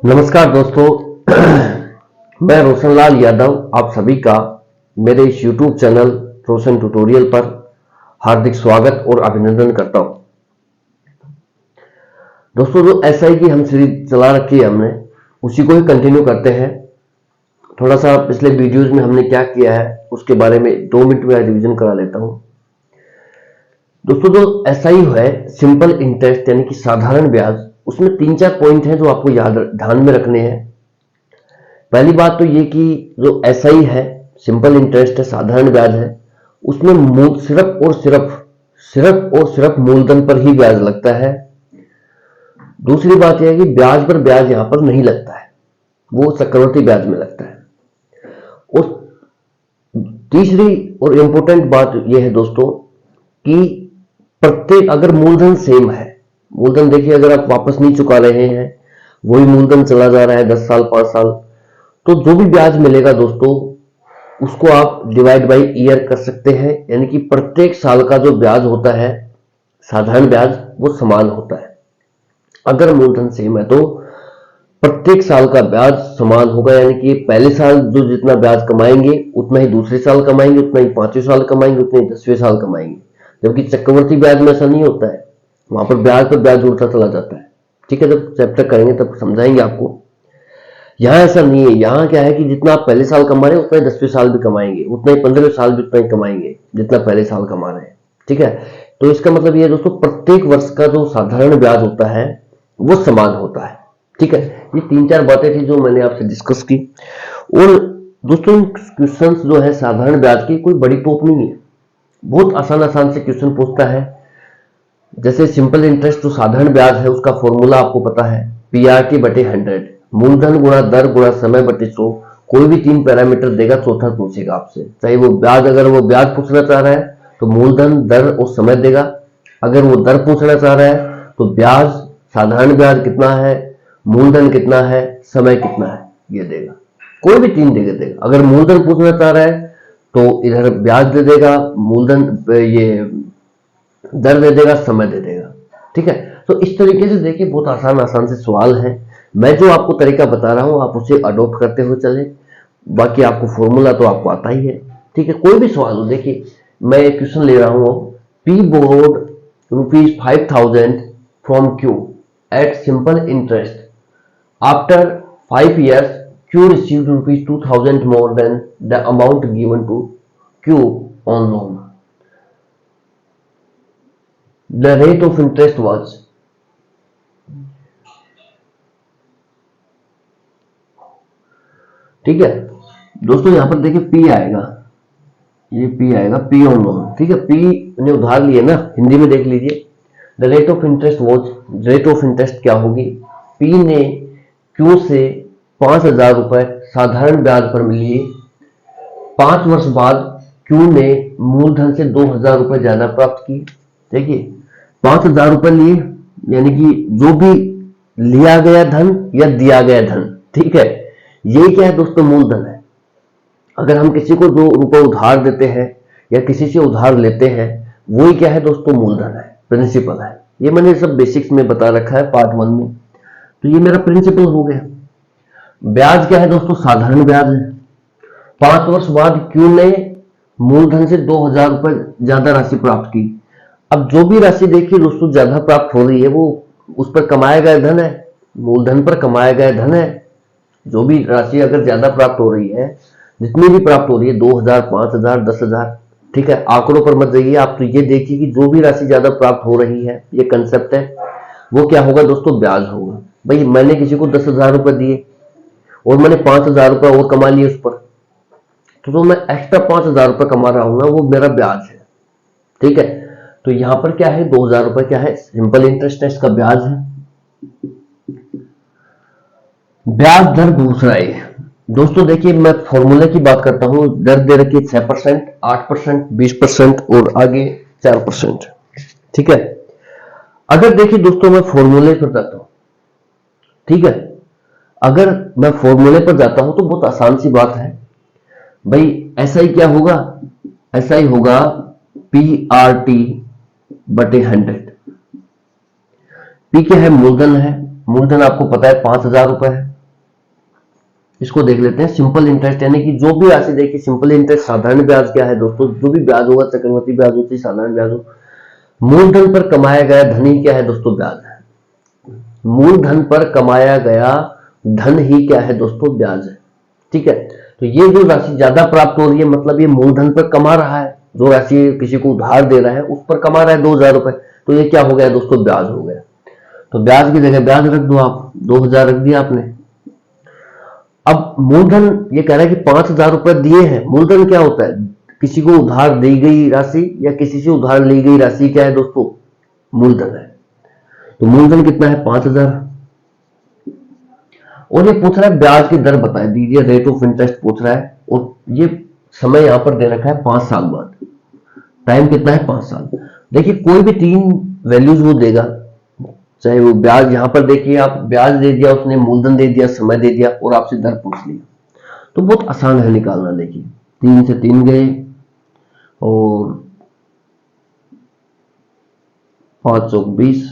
नमस्कार दोस्तों। मैं रोशनलाल यादव आप सभी का मेरे इस YouTube चैनल रोशन ट्यूटोरियल पर हार्दिक स्वागत और अभिनंदन करता हूं। दोस्तों, जो एसआई की हम सीरीज चला रखी है हमने उसी को ही कंटिन्यू करते हैं। थोड़ा सा पिछले वीडियोज में हमने क्या किया है उसके बारे में 2 मिनट में रिवीजन करा लेता हूं। दोस्तों, जो एसआई है सिंपल इंटरेस्ट यानी कि साधारण ब्याज, उसमें 3-4 पॉइंट हैं जो आपको याद ध्यान में रखने हैं। पहली बात तो ये कि जो एसआई है सिंपल इंटरेस्ट है, साधारण ब्याज है, उसमें सिर्फ और सिर्फ मूलधन पर ही ब्याज लगता है। दूसरी बात यह है कि ब्याज पर ब्याज यहां पर नहीं लगता है, वो चक्रवृद्धि ब्याज में लगता है। और तीसरी और इंपॉर्टेंट बात यह है दोस्तों कि प्रत्येक अगर मूलधन सेम है, मूलधन देखिए अगर आप वापस नहीं चुका रहे हैं, वही मूलधन चला जा रहा है 10 साल 5 साल, तो जो भी ब्याज मिलेगा दोस्तों उसको आप डिवाइड बाय ईयर कर सकते हैं। यानी कि प्रत्येक साल का जो ब्याज होता है साधारण ब्याज वो समान होता है। अगर मूलधन सेम है तो प्रत्येक साल का ब्याज समान होगा, यानी कि पहले साल जो जितना ब्याज कमाएंगे उतना ही दूसरे साल कमाएंगे, उतना ही 5वें साल कमाएंगे, उतना ही 10वें साल कमाएंगे। जबकि चक्रवृद्धि ब्याज में ऐसा नहीं होता है, वहां पर ब्याज जुड़ता चला जाता है। ठीक है, जब चैप्टर करेंगे तब समझाएंगे आपको। यहां ऐसा नहीं है, यहां क्या है कि जितना आप पहले साल कमा रहे हैं उतना ही 10वें साल भी कमाएंगे, उतना ही 15वें साल भी उतना ही कमाएंगे जितना पहले साल कमा रहे हैं। ठीक है, तो इसका मतलब यह दोस्तों प्रत्येक वर्ष का जो साधारण ब्याज होता है वो समान होता है। ठीक है, ये 3-4 बातें थी जो मैंने आपसे डिस्कस की। और दोस्तों क्वेश्चन जो है साधारण ब्याज की कोई बड़ी तोप नहीं है, बहुत आसान से क्वेश्चन पूछता है। जैसे सिंपल इंटरेस्ट जो साधारण ब्याज है उसका फॉर्मूला आपको पता है, PRT बटे 100, मूलधन गुणा दर गुणा समय बटे 100। कोई भी 3 पैरामीटर देगा, चौथा पूछेगा आपसे, चाहे वो ब्याज, अगर वो ब्याज पूछना चाह रहा है तो मूलधन दर और समय देगा। अगर वो दर पूछना चाह रहा है तो ब्याज, साधारण ब्याज कितना है, मूलधन कितना है, समय कितना है, ये देगा। कोई भी 3 देगा। अगर मूलधन पूछना चाह रहा है तो इधर ब्याज दे देगा, मूलधन ये दर दे देगा, समय दे देगा। ठीक है, तो इस तरीके से देखिए बहुत आसान से सवाल है। मैं जो आपको तरीका बता रहा हूं आप उसे अडॉप्ट करते हुए चले, बाकी आपको फॉर्मूला तो आपको आता ही है। ठीक है, कोई भी सवाल हो, देखिए मैं एक क्वेश्चन ले रहा हूं, P borrowed ₹5,000 from Q at simple interest. After 5 years, Q received ₹2,000 more than the amount given to Q on loan. The rate of interest was, ठीक है दोस्तों, यहां पर देखिए P आएगा, ये P आएगा, P ऑन लोन। ठीक है, P ने उधार लिए ना, हिंदी में देख लीजिए। The rate of interest was, rate of interest क्या होगी, P ने Q से 5,000 रुपए साधारण ब्याज पर लिए। 5 वर्ष बाद Q ने मूलधन से 2,000 रुपए ज्यादा प्राप्त किए। देखिए 5,000 रुपए लिए, यानी कि जो भी लिया गया धन या दिया गया धन, ठीक है, ये क्या है दोस्तों, मूलधन है। अगर हम किसी को 2 रुपए उधार देते हैं या किसी से उधार लेते हैं, वही क्या है दोस्तों, मूलधन है, प्रिंसिपल है। ये मैंने सब बेसिक्स में बता रखा है पार्ट 1 में, तो ये मेरा प्रिंसिपल हो गया। ब्याज क्या है दोस्तों, साधारण ब्याज है। 5 वर्ष बाद क्यू ने मूलधन से 2,000 रुपए ज्यादा राशि प्राप्त की। अब जो भी राशि देखिए दोस्तों ज्यादा प्राप्त हो रही है वो उस पर कमाया गया धन है, मूलधन पर कमाया गया धन है। जो भी राशि अगर ज्यादा प्राप्त हो रही है, जितनी भी प्राप्त हो रही है 2,000 5,000 10,000, ठीक है, आंकड़ों पर मत जाइए आप, तो ये देखिए कि जो भी राशि ज्यादा प्राप्त हो रही है, ये कंसेप्ट है, वो क्या होगा दोस्तों, ब्याज होगा। भाई मैंने किसी को 10,000 रुपए दिए और मैंने 5,000 रुपए और कमा लिए उस पर, तो जो मैं एक्स्ट्रा 5,000 रुपए कमा रहा हूं ना वो मेरा ब्याज है। ठीक है, तो यहां पर क्या है, 2,000 रुपए क्या है, सिंपल इंटरेस्ट है, इसका ब्याज है। ब्याज दर दूसरा है दोस्तों, देखिए मैं फॉर्मूले की बात करता हूं। दर दे रखी है 6%, 8%, 20% और आगे 4%। ठीक है, अगर देखिए दोस्तों मैं फॉर्मूले पर जाता हूं, ठीक है, अगर मैं फॉर्मूले पर जाता हूं तो बहुत आसान सी बात है भाई, ऐसा ही क्या होगा, ऐसा ही होगा PRT बटे 100। P क्या है, मूलधन है, मूलधन आपको पता है 5,000 रुपए है। इसको देख लेते हैं। सिंपल इंटरेस्ट यानी कि जो भी राशि देखिए, सिंपल इंटरेस्ट साधारण ब्याज क्या है दोस्तों, जो भी ब्याज होगा, चक्रवृद्धि ब्याज होती है, साधारण ब्याज हो, मूलधन पर कमाया गया धन ही क्या है दोस्तों, ब्याज है। मूलधन पर कमाया गया धन ही क्या है दोस्तों, ब्याज है। ठीक है, तो ये जो राशि ज्यादा प्राप्त हो रही है, मतलब ये मूलधन पर कमा रहा है, जो राशि किसी को उधार दे रहा है उस पर कमा रहा है 2000 रुपए, तो ये क्या हो गया दोस्तों, ब्याज हो गया। तो ब्याज की जगह ब्याज रख दो आप, 2000 रख दिया आपने। अब मूलधन ये कह रहा है कि 5000 रुपए दिए हैं। मूलधन क्या होता है, किसी को उधार दी गई राशि या किसी से उधार ली गई राशि क्या है दोस्तों, मूलधन है। तो मूलधन कितना है, 5000। और ये पूछ रहा है ब्याज की दर बताए दीजिए, रेट ऑफ इंटरेस्ट पूछ रहा है, और ये समय यहां पर दे रखा है 5 साल बाद। टाइम कितना है, 5 साल। देखिए कोई भी 3 वैल्यूज वो देगा, चाहे वो ब्याज, यहां पर देखिए आप, ब्याज दे दिया उसने, मूलधन दे दिया, समय दे दिया, और आपसे दर पूछ लिया, तो बहुत आसान है निकालना। देखिए 3 से 3 गए, और 5 चौक 20,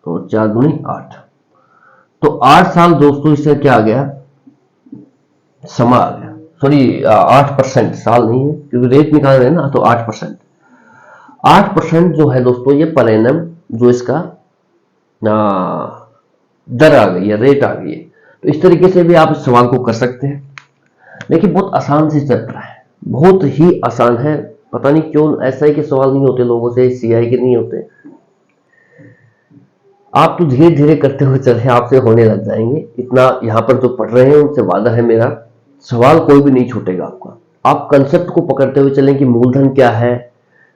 और 4 दूनी 8, तो 8 साल दोस्तों, इससे क्या आ गया, समय आ गया। सॉरी 8%, साल नहीं है क्योंकि रेट निकाल रहे हैं ना, तो 8%। 8% जो है दोस्तों, ये पर एनम जो इसका दर आ गई है, रेट आ गई है। तो इस तरीके से भी आप इस सवाल को कर सकते हैं। देखिए बहुत आसान से चल रहा है, बहुत ही आसान है। पता नहीं क्यों ऐसा ही के सवाल नहीं होते लोगों से, सीआई के नहीं होते। आप तो धीरे धीरे करते हुए चले, आपसे होने लग जाएंगे। इतना यहाँ पर जो पढ़ रहे हैं उनसे वादा है मेरा, सवाल कोई भी नहीं छूटेगा आपका। आप कंसेप्ट को पकड़ते हुए चलें कि मूलधन क्या है,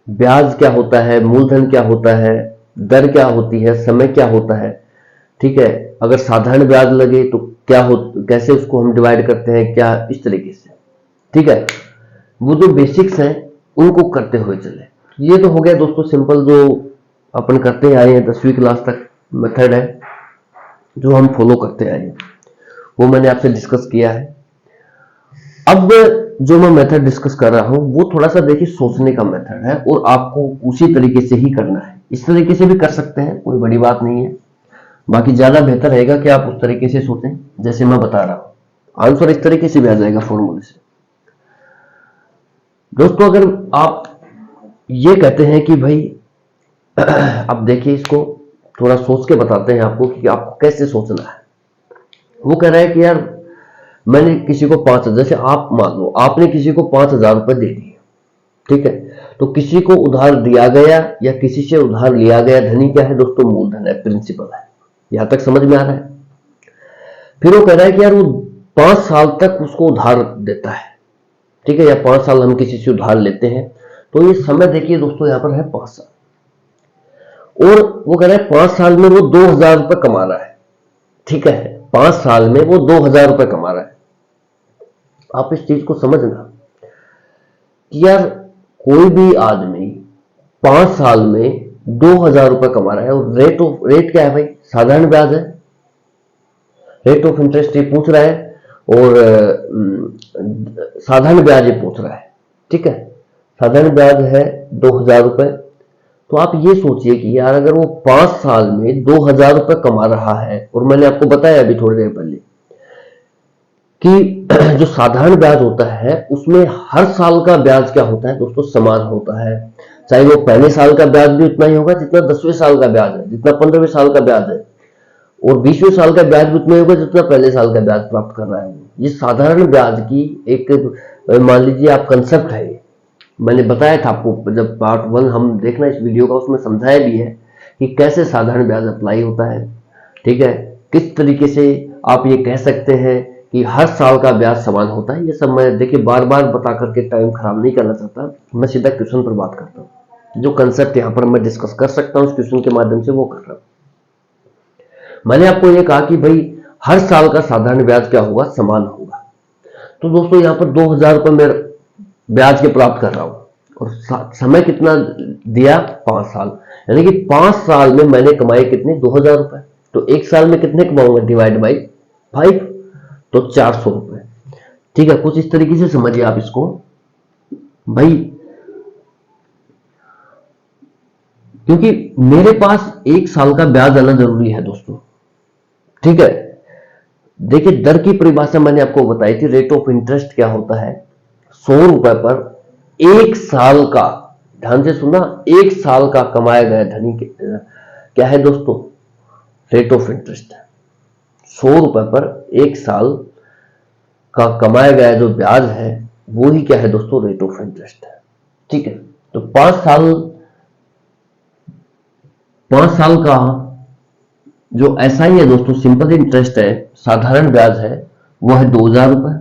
ब्याज क्या होता है, मूलधन क्या होता है, दर क्या होती है, समय क्या होता है। ठीक है, अगर साधारण ब्याज लगे तो क्या हो, कैसे उसको हम डिवाइड करते हैं, क्या, इस तरीके से। ठीक है, वो जो बेसिक्स हैं उनको करते हुए चले। ये तो हो गया दोस्तों सिंपल, जो अपन करते आए हैं 10वीं क्लास तक, मेथड है जो हम फॉलो करते आए हैं, वो मैंने आपसे डिस्कस किया है। अब जो मैं मेथड डिस्कस कर रहा हूं वो थोड़ा सा देखिए सोचने का मेथड है, और आपको उसी तरीके से ही करना है। इस तरीके से भी कर सकते हैं, कोई बड़ी बात नहीं है। बाकी ज्यादा बेहतर रहेगा कि आप उस तरीके से सोचें जैसे मैं बता रहा हूं, आंसर इस तरीके से भी आ जाएगा फॉर्मूले से। दोस्तों अगर आप ये कहते हैं कि भाई अब देखिए इसको थोड़ा सोच के बताते हैं आपको कि आपको कैसे सोचना है। वो कह रहा है कि यार मैंने किसी को 5000, जैसे आप मान लो आपने किसी को 5000 रुपए दे दिए, ठीक है, तो किसी को उधार दिया गया या किसी से उधार लिया गया धनी क्या है दोस्तों, मूलधन है, प्रिंसिपल है। यहां तक समझ में आ रहा है। फिर वो कह रहा है कि यार वो 5 साल तक उसको उधार देता है, ठीक है, या 5 साल हम किसी से उधार लेते हैं, तो ये समय देखिए दोस्तों यहां पर है 5 साल। और वो कह रहा है 5 साल में वो 2000 रुपए कमा रहा है, ठीक है, 5 साल में वो 2000 रुपए कमा रहा है। आप इस चीज को समझना कि यार कोई भी आदमी 5 साल में 2000 रुपए कमा रहा है, और रेट क्या है भाई, साधारण ब्याज है, रेट ऑफ इंटरेस्ट ये पूछ रहा है, और साधारण ब्याज ये पूछ रहा है। ठीक है, साधारण ब्याज है 2000 रुपए। तो आप ये सोचिए कि यार अगर वो 5 साल में 2000 रुपए कमा रहा है, और मैंने आपको बताया अभी थोड़ी देर पहले कि जो साधारण ब्याज होता है उसमें हर साल का ब्याज क्या होता है दोस्तों, समान होता है। चाहे वो पहले साल का ब्याज भी उतना ही होगा जितना 10वें साल का ब्याज है, जितना 15वें साल का ब्याज है, और 20वें साल का ब्याज भी उतना ही होगा जितना पहले साल का ब्याज प्राप्त कर रहा है। ये साधारण ब्याज की एक मान लीजिए आप कंसेप्ट है। मैंने बताया था आपको जब पार्ट 1 हम देखना इस वीडियो का, उसमें समझाया भी है कि कैसे साधारण ब्याज अप्लाई होता है। ठीक है, किस तरीके से आप ये कह सकते हैं कि हर साल का ब्याज समान होता है। ये सब मैं देखिए बार बार बता करके टाइम खराब नहीं करना चाहता, मैं सीधा क्वेश्चन पर बात करता हूँ। जो कंसेप्ट यहाँ पर मैं डिस्कस कर सकता हूँ उस क्वेश्चन के माध्यम से वो कर रहा हूँ। मैंने आपको ये कहा कि भाई हर साल का साधारण ब्याज क्या होगा, समान होगा। तो दोस्तों यहाँ पर 2000 रुपए मैं ब्याज के प्राप्त कर रहा हूं, और समय कितना दिया, 5 साल, यानी कि 5 साल में मैंने कमाए कितने, 2000 रुपए। तो एक साल में कितने कमाऊंगा, डिवाइड बाई 5, तो 400 रुपए। ठीक है, कुछ इस तरीके से समझिए आप इसको भाई, क्योंकि मेरे पास एक साल का ब्याज आना जरूरी है दोस्तों। ठीक है, देखिए दर की परिभाषा मैंने आपको बताई थी। रेट ऑफ इंटरेस्ट क्या होता है, 100 रुपए पर 1 साल का, ध्यान से सुना, 1 साल का कमाया गया धनी क्या है दोस्तों, रेट ऑफ इंटरेस्ट है। 100 रुपए पर 1 साल का कमाया गया जो ब्याज है वो ही क्या है दोस्तों, रेट ऑफ इंटरेस्ट है। ठीक है, तो 5 साल का जो एसआई है दोस्तों, सिंपल इंटरेस्ट है, साधारण ब्याज है, वो है 2000 रुपए।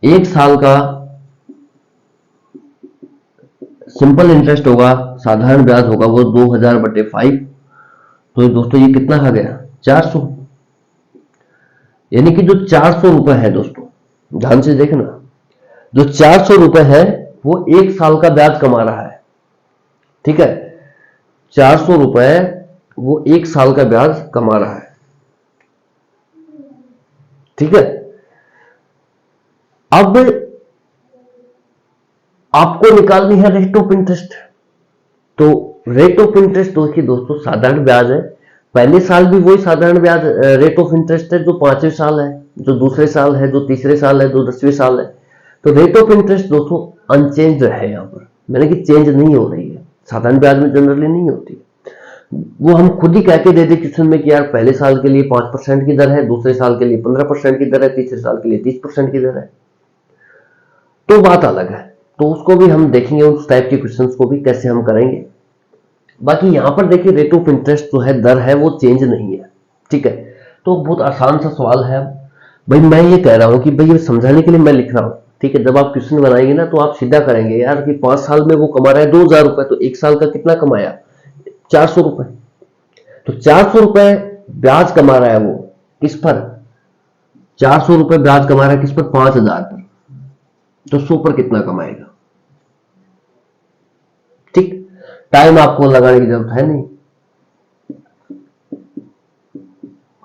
1 साल का सिंपल इंटरेस्ट होगा, साधारण ब्याज होगा, वो 2000/5। तो दोस्तों ये कितना आ गया, 400। यानी कि जो 400 रुपए है दोस्तों, ध्यान से देखना, जो 400 रुपए है वो 1 साल का ब्याज कमा रहा है। ठीक है, 400 रुपए वो 1 साल का ब्याज कमा रहा है। ठीक है, अब आपको निकालनी है रेट ऑफ इंटरेस्ट। तो रेट ऑफ इंटरेस्ट देखिए दोस्तों, साधारण ब्याज है, पहले साल भी वही साधारण ब्याज रेट ऑफ इंटरेस्ट है जो 5वें साल है, जो दूसरे साल है, जो तीसरे साल है, जो 10वें साल है। तो रेट ऑफ इंटरेस्ट दोस्तों अनचेंज है, यहां पर मैंने कि चेंज नहीं हो रही है, साधारण ब्याज में जनरली नहीं होती। वो हम खुद ही कह के दे दे क्वेश्चन में कि यार पहले साल के लिए 5% की दर है, दूसरे साल के लिए 15% की दर है, तीसरे साल के लिए 30% की दर है, तो बात अलग है। तो उसको भी हम देखेंगे, उस टाइप के क्वेश्चंस को भी कैसे हम करेंगे। बाकी यहां पर देखिए रेट ऑफ इंटरेस्ट जो है, दर है, वो चेंज नहीं है। ठीक है, तो बहुत आसान सा सवाल है भाई। मैं ये कह रहा हूं कि भाई ये समझाने के लिए मैं लिख रहा हूं। ठीक है, जब आप क्वेश्चन बनाएंगे ना तो आप सीधा करेंगे यार कि 5 साल में वो कमा रहा है 2000 रुपए, तो 1 साल का कितना कमाया, 400 रुपए। तो 400 रुपए ब्याज कमा रहा है वो किस पर, 400 रुपए ब्याज कमा रहा है किस पर, 5000 पर। तो 100 पर कितना कमाएगा। ठीक, टाइम आपको लगाने की जरूरत है नहीं,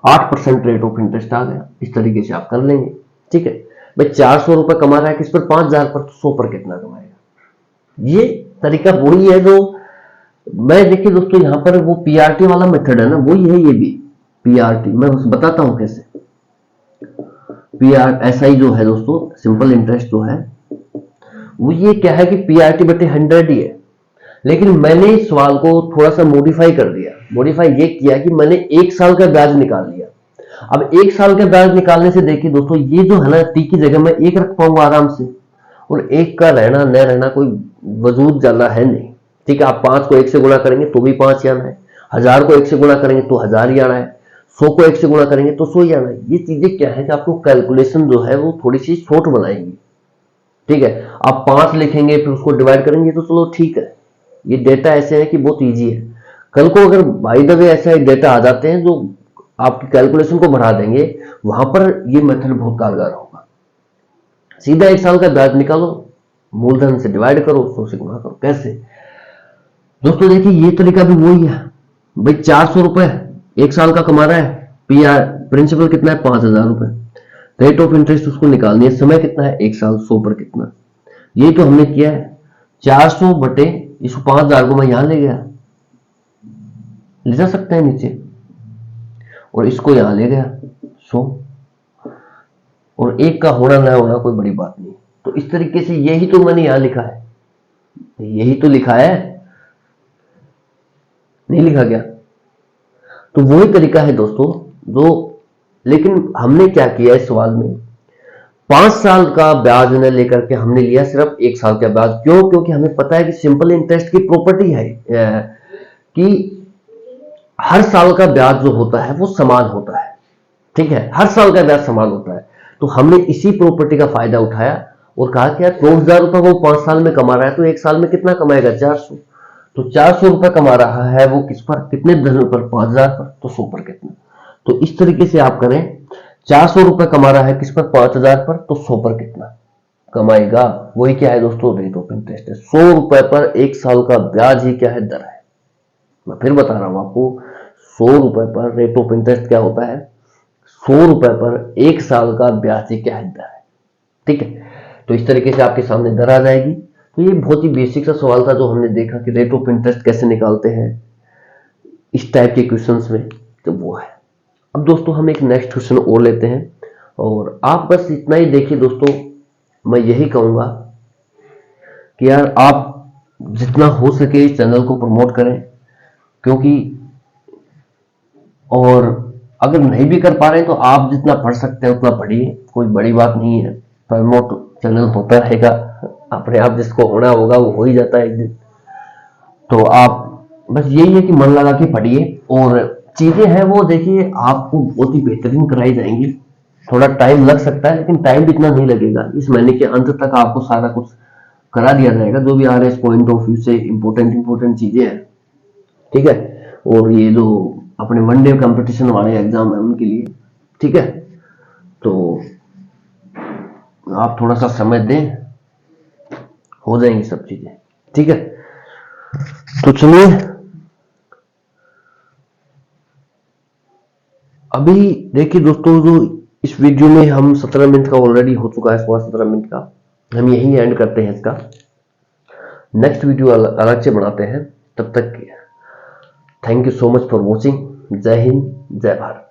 8% रेट ऑफ इंटरेस्ट आ गया, इस तरीके से आप कर लेंगे। ठीक है भाई, 400 रुपए कमा रहा है किस पर, 5000 पर, तो 100 पर कितना कमाएगा। ये तरीका वही है जो मैं, देखिए दोस्तों यहां पर वो पीआरटी वाला मेथड है ना, वही है ये भी पीआरटी। मैं बताता हूं कैसे। एसआई जो है दोस्तों, सिंपल इंटरेस्ट जो है, वो ये क्या है कि पीआरटी/100 ही है, लेकिन मैंने इस सवाल को थोड़ा सा मॉडिफाई कर दिया। मॉडिफाई ये किया कि मैंने 1 साल का ब्याज निकाल लिया। अब 1 साल का ब्याज निकालने से देखिए दोस्तों, ये जो है ना, टी की जगह मैं 1 रख पाऊंगा आराम से, और 1 का रहना न रहना कोई वजूद जाना है नहीं। ठीक है, आप 5 को 1 से गुणा करेंगे तो भी 5 ही आना है, 1000 को 1 से गुणा करेंगे तो 1000 ही आना है, 100 को 1 से गुणा करेंगे तो 100 ही आना है। ये चीजें क्या है कि आपको कैलकुलेशन जो है वो थोड़ी सी छोट बनाएंगी। ठीक है, आप 5 लिखेंगे फिर उसको डिवाइड करेंगे तो चलो ठीक है, ये डेटा ऐसे है कि बहुत इजी है। कल को अगर बाय द वे ऐसा डेटा आ जाते हैं जो आपकी कैलकुलेशन को बढ़ा देंगे, वहां पर ये मेथड बहुत कारगर होगा। सीधा 1 साल का ब्याज निकालो, मूलधन से डिवाइड करो, 100 से गुणा करो। कैसे दोस्तों, देखिए ये तरीका भी वही है भाई। 400 रुपए 1 साल का कमा रहा है, पीआर प्रिंसिपल कितना है, 5000 रुपए, रेट ऑफ इंटरेस्ट उसको निकालनी है, समय कितना है 1 साल, 100 पर कितना। ये तो हमने किया है 400 बटे इसको 5000 को मैं यहां ले गया, ले जा सकते हैं नीचे, और इसको यहां ले गया 100, और 1 का होना ना होना कोई बड़ी बात नहीं। तो इस तरीके से यही तो मैंने यहां लिखा है, यही तो लिखा है, नहीं लिखा क्या। तो वही तरीका है दोस्तों जो, लेकिन हमने क्या किया इस सवाल में, 5 साल का ब्याज न लेकर के हमने लिया सिर्फ 1 साल का ब्याज। क्यों, क्योंकि हमें पता है कि सिंपल इंटरेस्ट की प्रॉपर्टी है कि हर साल का ब्याज जो होता है वो समान होता है। ठीक है, हर साल का ब्याज समान होता है। तो हमने इसी प्रॉपर्टी का फायदा उठाया और कहा कि यार 2000 रुपए वो 5 साल में कमा रहा है, तो 1 साल में कितना कमाएगा, 400। तो 400 रुपए कमा रहा है वो किस पर, कितने धन पर, 5000 पर, तो 100 पर कितना। तो इस तरीके से आप करें, 400 रुपए कमा रहा है किस पर, 5000 पर, तो 100 पर कितना कमाएगा। वही क्या है दोस्तों, रेट ऑफ इंटरेस्ट है। 100 रुपए पर 1 साल का ब्याज ही क्या है, दर है। मैं फिर बता रहा हूं आपको, 100 रुपए पर रेट ऑफ इंटरेस्ट क्या होता है, 100 रुपए पर 1 साल का ब्याज ही क्या है, दर है। ठीक है, तो इस तरीके से आपके सामने दर आ जाएगी। तो ये बहुत ही बेसिक सा सवाल था जो हमने देखा कि रेट ऑफ इंटरेस्ट कैसे निकालते हैं इस टाइप के क्वेश्चंस में, तो वो है। अब दोस्तों हम एक नेक्स्ट क्वेश्चन और लेते हैं, और आप बस इतना ही देखिए दोस्तों। मैं यही कहूंगा कि यार आप जितना हो सके इस चैनल को प्रमोट करें, क्योंकि और अगर नहीं भी कर पा रहे तो आप जितना पढ़ सकते हैं उतना पढ़िए, कोई बड़ी बात नहीं है। प्रमोट चैनल होता रहेगा अपने आप, जिसको होना होगा वो हो ही जाता है एक दिन। तो आप बस यही है कि मन लगा के पढ़िए, और चीजें हैं वो देखिए आपको बहुत ही बेहतरीन कराई जाएंगी। थोड़ा टाइम लग सकता है लेकिन टाइम भी इतना नहीं लगेगा, इस महीने के अंत तक आपको सारा कुछ करा दिया जाएगा, जो भी आ रहे पॉइंट ऑफ व्यू से इंपॉर्टेंट चीजें हैं, ठीक है। और ये जो अपने वनडे कंपटीशन वाले एग्जाम है उनके लिए, ठीक है। तो आप थोड़ा सा समय दें, हो जाएंगी सब चीजें, ठीक है। तो चलिए, अभी देखिए दोस्तों, जो इस वीडियो में हम 17 मिनट का ऑलरेडी हो चुका है, 16-17 मिनट का, हम यही एंड करते हैं इसका। नेक्स्ट वीडियो अलग से बनाते हैं, तब तक thank you so much for watching. जय हिंद, जय भारत।